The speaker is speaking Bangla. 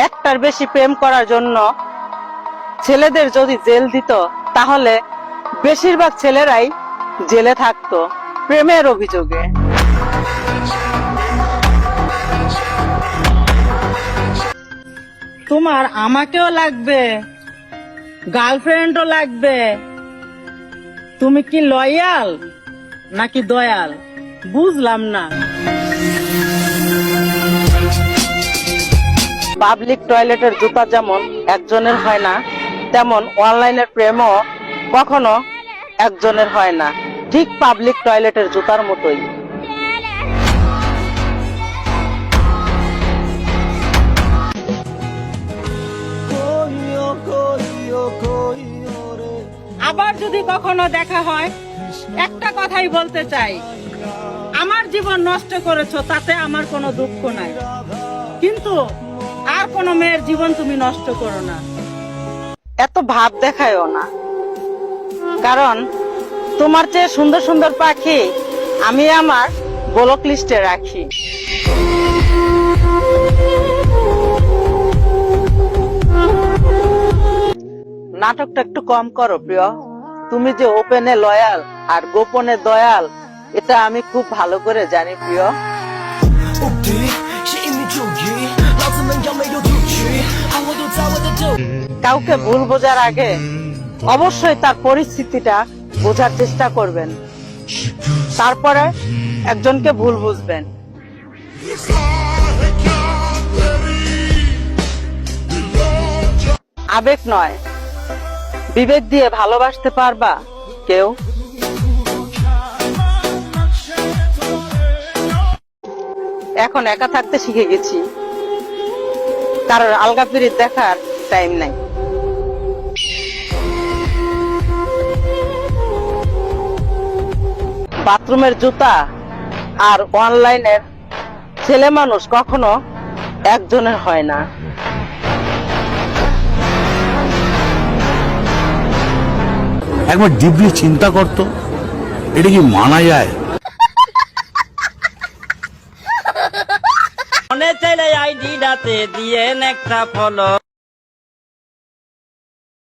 একটার বেশি প্রেম করার জন্য ছেলেদের যদি জেল দিত তাহলে বেশিরভাগ ছেলেরাই জেলে থাকতো প্রেমের অভিযোগে। তোমার আমাকেও লাগবে, গার্লফ্রেন্ডও লাগবে, তুমি কি লয়াল নাকি দয়াল বুঝলাম না। পাবলিক টয়লেটের জুতা যেমন একজনের হয় না, তেমন অনলাইনের প্রেমও কখনো একজনের হয় না, ঠিক পাবলিক টয়লেটের জুতার মতোই। আবার যদি কখনো দেখা হয় একটা কথাই বলতে চাই, আমার জীবন নষ্ট করেছো তাতে আমার কোনো দুঃখ নাই, কিন্তু আর কোনো মেয়ের জীবন তুমি নষ্ট করো না। এত ভাব দেখায়ও না, কারণ তোমার চেয়ে সুন্দর সুন্দর পাখি আমি আমার ব্লক লিস্টে রাখি। নাটকটা একটু কম করো প্রিয়, তুমি যে ওপেনে লয়াল আর গোপনে দয়াল এটা আমি খুব ভালো করে জানি প্রিয়। কাউকে ভুল বোঝার আগে অবশ্যই তার পরিস্থিতিটা বোঝার চেষ্টা করবেন, তারপরে একজনকে ভুল বুঝবেন। আবেগ নয়, বিবেক দিয়ে ভালোবাসতে পারবা কেউ? এখন একা থাকতে শিখে গেছি, কারোর আলগা পিরিত দেখার টাইম নাই। বাথরুমের জুতা আর অনলাইনের ছেলে মানুষ কখনো একজনের হয় না। একবার ডিপলি চিন্তা করতো, এটা কি মানা যায়? মনে চাইলে আইডিটাতে দিয়ে একটা ফলো।